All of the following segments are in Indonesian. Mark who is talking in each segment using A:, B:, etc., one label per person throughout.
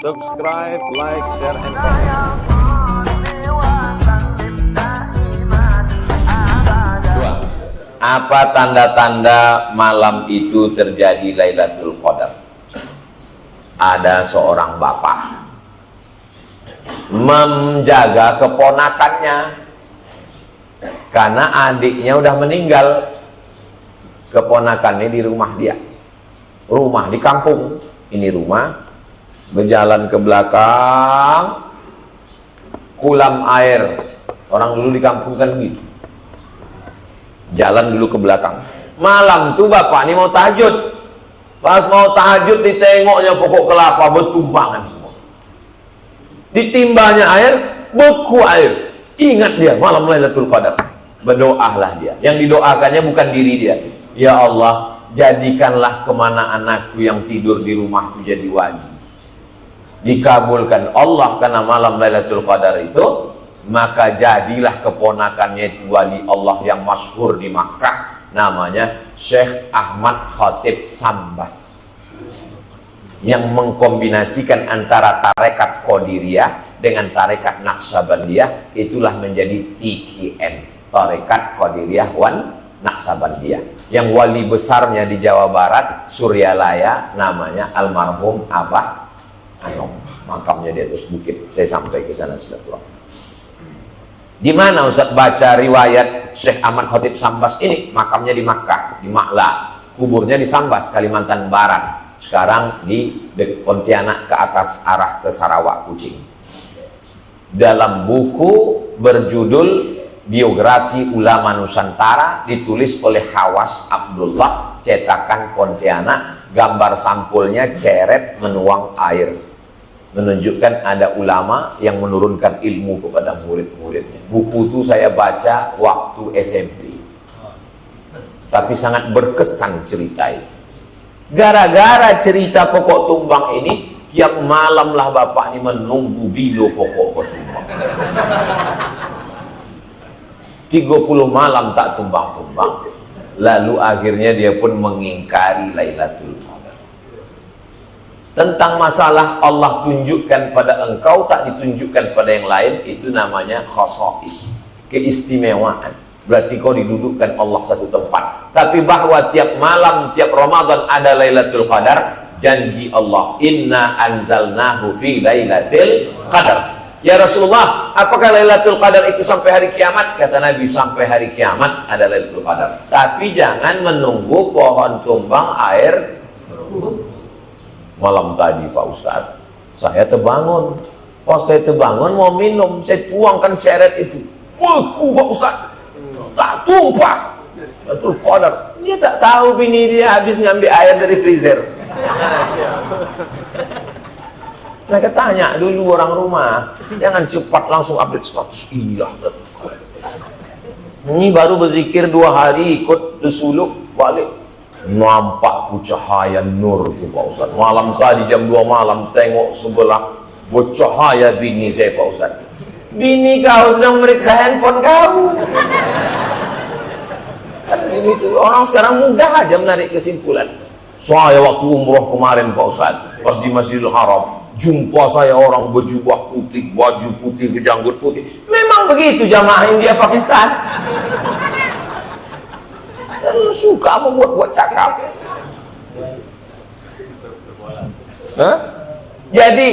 A: Subscribe, like, share, and comment.
B: Dua. Apa tanda-tanda malam itu terjadi Lailatul Qadar? Ada seorang bapak menjaga keponakannya karena adiknya udah meninggal. Keponakannya di rumah dia, rumah di kampung. Ini rumah, berjalan ke belakang, kulam air. Orang dulu di kampung kan gitu, jalan dulu ke belakang. Malam tuh bapak ini mau tahajud. Pas mau tahajud ditengoknya pokok kelapa bertumbangan semua. Ditimbanya air, beku air. Ingat dia malam Lailatul Qadar. Berdoalah dia. Yang didoakannya bukan diri dia. Ya Allah, jadikanlah kemana anakku yang tidur di rumah itu jadi wali. Dikabulkan Allah karena malam Lailatul Qadar itu, maka jadilah keponakannya itu wali Allah yang masyhur di Makkah, namanya Syekh Ahmad Khatib Sambas, yang mengkombinasikan antara tarekat Qadiriyah dengan tarekat Naqsabandiyah. Itulah menjadi TKN, tarekat Qadiriyah wan Naqsabandiyah. Yang wali besarnya di Jawa Barat, Suryalaya, namanya almarhum Abah Anom. Makamnya di atas bukit. Saya sampai ke sana silaturahmi. Di mana Ustaz baca riwayat Syekh Ahmad Khatib Sambas ini? Makamnya di Makkah, di Ma'la. Kuburnya di Sambas, Kalimantan Barat. Sekarang di Pontianak ke atas arah ke Sarawak, Kucing. Dalam buku berjudul Biografi Ulama Nusantara, ditulis oleh Hawas Abdullah, cetakan Pontianak, gambar sampulnya ceret menuang air, menunjukkan ada ulama yang menurunkan ilmu kepada murid-muridnya. Buku itu saya baca waktu SMP, tapi sangat berkesan cerita itu. Gara-gara cerita pokok tumbang ini, tiap malam lah bapak ini menunggu bilo pokok tumbang. 30 malam tak tumbang-tumbang. Lalu akhirnya dia pun mengingkari Lailatul Qadar. Tentang masalah Allah tunjukkan pada engkau, tak ditunjukkan pada yang lain, itu namanya khosais, keistimewaan. Berarti kau didudukkan Allah satu tempat. Tapi bahwa tiap malam, tiap Ramadan ada Lailatul Qadar, janji Allah, inna anzalnahu fi Lailatul Qadar. Ya Rasulullah, apakah Lailatul Qadar itu sampai hari kiamat? Kata Nabi, sampai hari kiamat ada Lailatul Qadar. Tapi jangan menunggu pohon tumbang air. Malam tadi Pak Ustadz, saya terbangun. Pas saya terbangun mau minum, saya tuangkan ceret itu. Beku Pak Ustadz, tak tumpah. Lailatul Qadar. Dia tak tahu bini dia habis ngambil air dari freezer. Mereka tanya dulu orang rumah, jangan cepat langsung update status. Iya, ini baru berzikir 2 hari, ikut disuluk balik, nampak cahaya nur tuh Pak Ustaz. Malam tadi jam 2 malam tengok sebelah bercahaya bini saya Pak Ustaz. Bini kau sedang meriksa handphone kau. Kan ini tuh orang sekarang mudah aja menarik kesimpulan. Saya waktu umroh kemarin Pak Ustaz, pas di Masjidil Haram, jumpa saya orang berjubah putih, baju putih, berjanggut putih. Memang begitu jamaah India Pakistan. Dan suka membuat-buat cakap. Jadi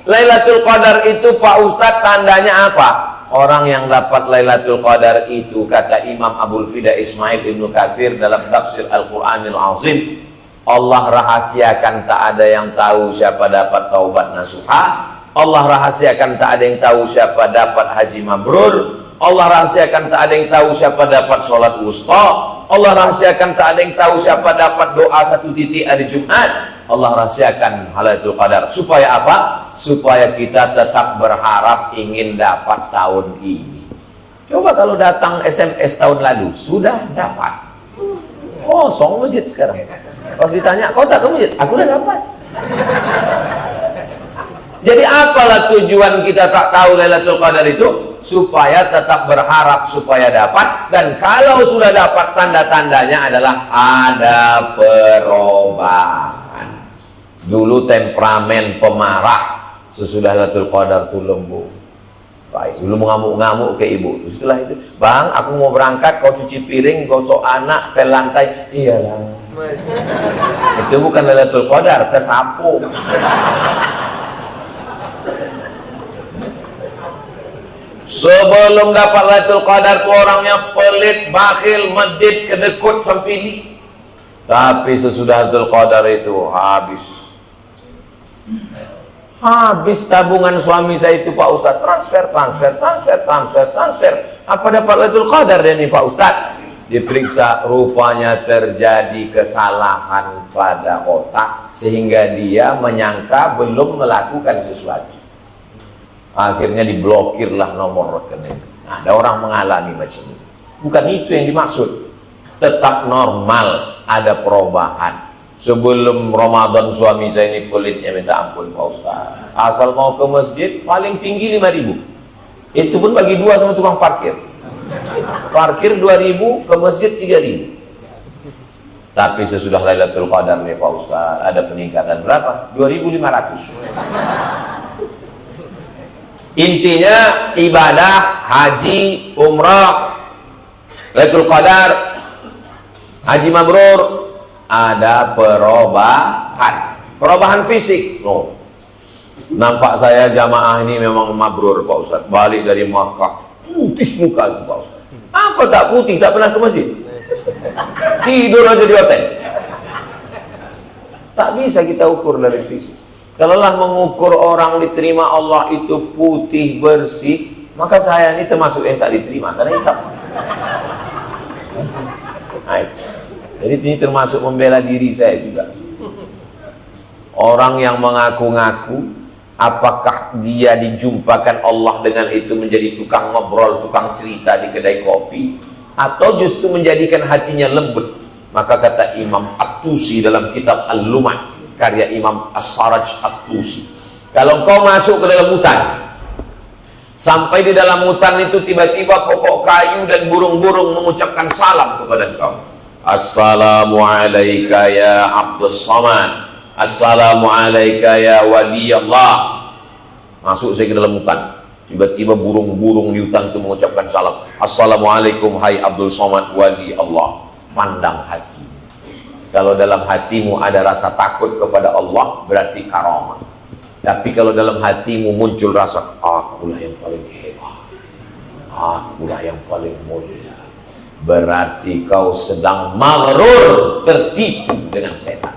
B: Lailatul Qadar itu Pak Ustadz tandanya apa? Orang yang dapat Lailatul Qadar itu, kata Imam Abul Fida Ismail Ibnu Katsir dalam tafsir Al-Quranil Azim, Allah rahasiakan tak ada yang tahu siapa dapat taubat nasuha. Allah rahasiakan tak ada yang tahu siapa dapat haji mabrur. Allah rahasiakan tak ada yang tahu siapa dapat sholat wusta. Allah rahasiakan tak ada yang tahu siapa dapat doa 1 titik hari Jumat. Allah rahasiakan Lailatul Qadar. Supaya apa? Supaya kita tetap berharap ingin dapat tahun ini. Coba kalau datang SMS tahun lalu, sudah dapat. Kosong masjid sekarang. Pas ditanya, kau tak ke masjid? Aku udah dapat. Jadi apalah tujuan kita tak tahu Lailatul Qadar itu? Supaya tetap berharap supaya dapat. Dan kalau sudah dapat, tanda-tandanya adalah ada perubahan. Dulu temperamen pemarah, Sesudah Lailatul Qadar tuh lembut. Baik, dulu mengamuk-ngamuk ke ibu. Setelah itu, bang, aku mau berangkat, kau cuci piring, gosok anak, pel lantai. Iyalah. Itu bukan Lailatul Qadar, kesapu. Sebelum dapat Lailatul Qadar tuh orangnya pelit, bakhil, medit, kedekut, sempili. Tapi sesudah Lailatul Qadar itu habis tabungan suami saya itu Pak Ustadz, transfer. Apa dapat Lailatul Qadar dia nih Pak Ustadz? Diperiksa, rupanya terjadi kesalahan pada otak sehingga dia menyangka belum melakukan sesuatu. Akhirnya diblokirlah nomor rekening. Nah, ada orang mengalami macam ini. Bukan itu yang dimaksud. Tetap normal, ada perubahan. Sebelum Ramadan suami saya ini pelitnya minta ampun Pak Ustaz. Asal mau ke masjid paling tinggi 5.000. Itu pun bagi dua sama tukang parkir. Parkir 2.000, ke masjid 3.000. Tapi sesudah Lailatul Qadar nih Pak Ustaz, ada peningkatan berapa? 2.500. Intinya ibadah, haji, umrah, Lailatul Qadar, haji mabrur, ada perubahan fisik. Oh, nampak saya jamaah ini memang mabrur Pak Ustaz. Balik dari Makkah putih muka itu Pak Ustaz. Apa tak putih, tak pernah ke masjid, tidur aja di hotel. Tak bisa kita ukur dari fisik. Kalaulah mengukur orang diterima Allah itu putih bersih, maka saya ini termasuk yang tak diterima karena hitam. Jadi ini termasuk membela diri saya juga. Orang yang mengaku-ngaku, apakah dia dijumpakan Allah dengan itu menjadi tukang ngobrol, tukang cerita di kedai kopi, atau justru menjadikan hatinya lembut? Maka kata Imam At-Tusi dalam kitab Al-Lumah, karya Imam As-Saraj At-Tusi, kalau kau masuk ke dalam hutan, sampai di dalam hutan itu tiba-tiba pokok kayu dan burung-burung mengucapkan salam kepada kau. Assalamualaikum ya Abdus Samad, Assalamualaikum ya Wali Allah. Masuk saya ke dalam hutan, tiba-tiba burung-burung di hutan itu mengucapkan salam. Assalamualaikum hai Abdul Samad Wali Allah. Pandang hati. Kalau dalam hatimu ada rasa takut kepada Allah, berarti karamah. Tapi kalau dalam hatimu muncul rasa akulah yang paling hebat, akulah yang paling mulia, berarti kau sedang maghrur, tertipu dengan setan.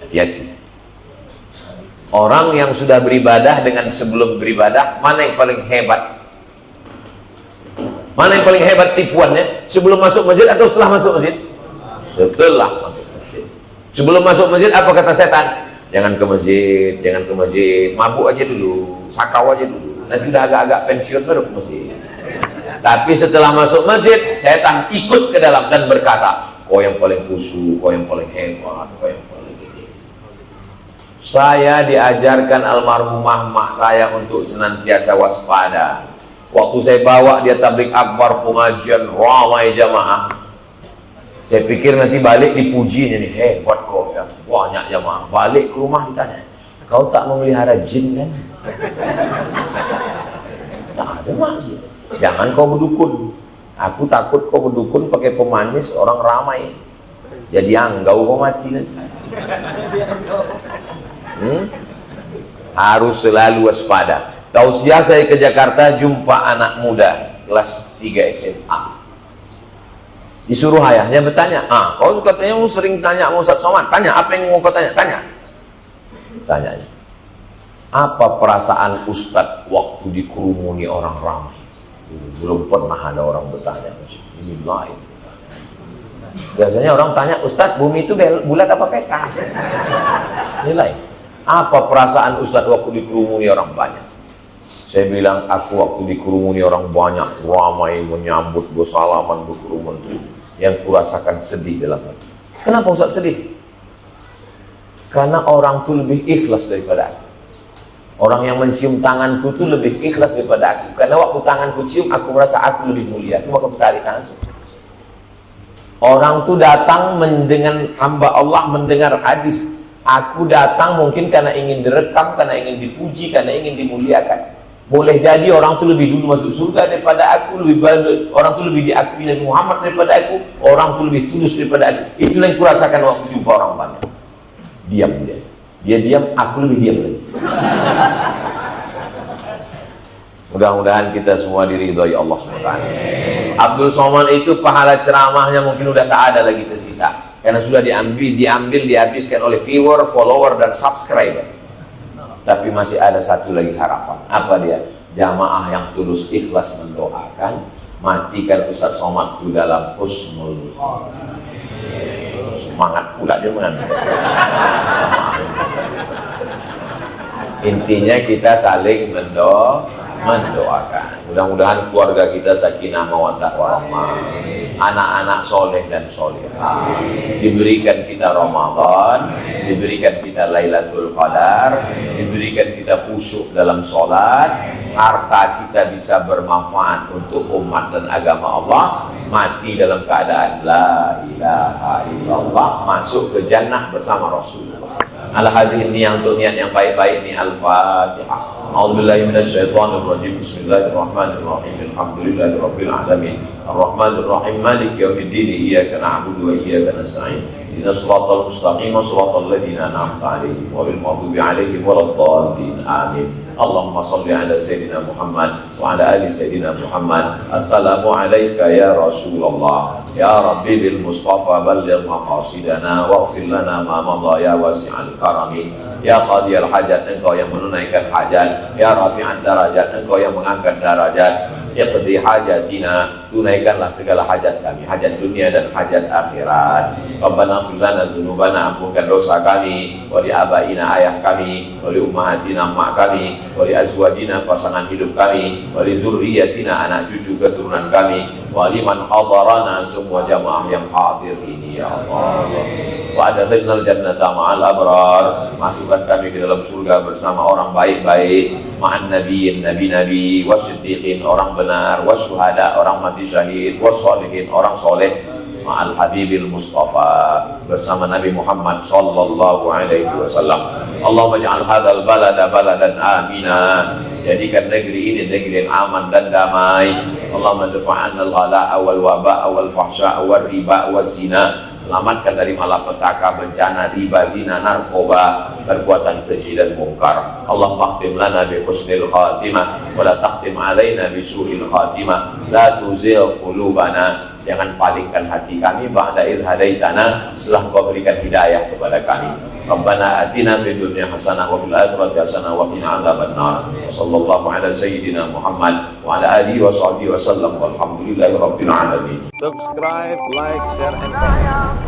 B: Hati-hati. Orang yang sudah beribadah dengan sebelum beribadah, mana yang paling hebat? Mana yang paling hebat tipuannya? Sebelum masuk masjid atau setelah masuk masjid? Setelah masuk masjid. Sebelum masuk masjid apa kata setan? Jangan ke masjid, jangan ke masjid, mabuk aja dulu, sakau aja dulu, nanti udah agak-agak pensiun baru ke masjid. Tapi setelah masuk masjid, setan ikut ke dalam dan berkata, kau yang paling khusyuk, kau yang paling hebat, kau yang paling ini. Saya diajarkan almarhumah mak saya untuk senantiasa waspada. Waktu saya bawa dia tabligh akbar, pengajian ramai jamaah, saya pikir nanti balik dipuji nih, hebat kau ya, banyak jamaah. Balik ke rumah ditanya, kau tak memelihara jin kan? Tak ada maksud. Jangan kau berdukun. Aku takut kau berdukun pakai pemanis, orang ramai. Jadi anggau kau mati nanti. Harus selalu waspada. Tausiah saya ke Jakarta, jumpa anak muda kelas 3 SMA. Disuruh ayahnya bertanya, kau katanya sering tanya sama Ustaz Somad, tanya apa yang mau kau tanya? Tanyanya, apa perasaan Ustaz waktu dikerumuni orang ramai? Belum pernah ada orang bertanya ini lain. Biasanya orang tanya, Ustaz bumi itu bulat apa peta? Ini lain. Apa perasaan Ustaz waktu dikerumuni orang banyak? Saya bilang, aku waktu dikerumuni orang banyak, ramai menyambut, bersalaman, berkerumun, yang kurasakan sedih dalam hati. Kenapa Ustaz sedih? Karena orang itu lebih ikhlas daripada aku. Orang yang mencium tanganku itu lebih ikhlas daripada aku. Karena waktu tanganku cium, aku merasa aku lebih mulia. Itu maka tarik tanganku. Orang itu datang dengan hamba Allah mendengar hadis. Aku datang mungkin karena ingin direkam, karena ingin dipuji, karena ingin dimuliakan. Boleh jadi orang itu lebih dulu masuk surga daripada aku, orang itu lebih diakui Nabi Muhammad daripada aku, orang itu lebih tulus daripada aku. Itulah yang kurasakan waktu jumpa orang banyak. Diam dia. Dia diam, aku lebih diam lagi. Mudah-mudahan kita semua diridhoi Allah SWT. Abdul Somad itu pahala ceramahnya mungkin udah tak ada lagi tersisa, karena sudah diambil, dihabiskan oleh viewer, follower, dan subscriber. Tapi masih ada satu lagi harapan. Apa dia? Jamaah yang tulus ikhlas mendoakan, matikan Ustaz Somad itu dalam husnul. Semangat pula dia mana? Intinya kita saling mendoakan. Mudah-mudahan keluarga kita sakinah mawaddah warahmah, anak-anak soleh dan solehah, diberikan kita Ramadan, diberikan kita Lailatul Qadar, diberikan kita khusyuk dalam sholat, harta kita bisa bermanfaat untuk umat dan agama Allah, mati dalam keadaan la ilaha illallah, masuk ke jannah bersama Rasulullah. Al-Hazin ini untuk niat yang baik-baik ni. Al-Fatihah. A'udzubillahi minasyaitonirrajim. Bismillahirrahmanirrahim. Alhamdulillahirabbil alamin. Arrahmanirrahim. Maliki yaumiddin. Iyyaka na'budu wa iyyaka nasta'in. Ihdinas siratal mustaqim. Shiratal ladzina an'amta 'alaihim ghairil maghdubi 'alaihim waladdallin. Amin. Allahumma shalli ala sayyidina Muhammad wa ala ali sayyidina Muhammad. Assalamu alayka ya Rasulullah. Ya Rabbi bil Mustafa balligh maqasidana waghfir lana ma madha ya wasi'al karami. Ya qadiyal hajat, engkau yang menunaikan hajat. Ya rafi'at darajat, engkau yang mengangkat darajat. Iqdi hajatina, tunaikanlah segala hajat kami, hajat dunia dan hajat akhirat. Rabbana ighfir lana dzunubana, ampunkan dosa kami, wa li abaina ayah kami, wa li ummahatina mak kami, wa li azwajina pasangan hidup kami, wa li zurriyyatina anak cucu keturunan kami, wa liman hadarana semua jamaah yang hadir ini ya Allah. Wa adkhilnal jannata ma'al abrar, masukkan kami ke dalam surga bersama orang baik-baik, ma'an nabiyyin, nabi-nabi, wasiddiqin, orang benar, wasyuhada, orang mati syahid, wassalihin, orang soleh, ma'al habibil mustafa, bersama Nabi Muhammad sallallahu alaihi wasallam. Allahumma ja'al hadzal balada baladan amina, jadikan negeri ini negeri yang aman dan damai. Allahumma dafa'anna al-ghala wal waba wal fahsya wal riba wal zina, selamatkan dari malapetaka, bencana, riba, zina, narkoba, perbuatan keji dan mungkar. Allahumma khtim lana bi husnil khatimah wa la takhtim alaina bi su'il khatimah. La tuzigh qulubana, jangan palingkan hati kami ba'da idh hadaitana, setelah Kau berikan hidayah kepada kami. Rabbana atina fid dunya hasanah wa fil akhirati hasanah wa qina adzabannar. Sallallahu ala sayyidina Muhammad wa ala alihi wa sahbihi wa sallam. Walhamdulillahi rabbil alamin.
A: Subscribe, like, share, and comment.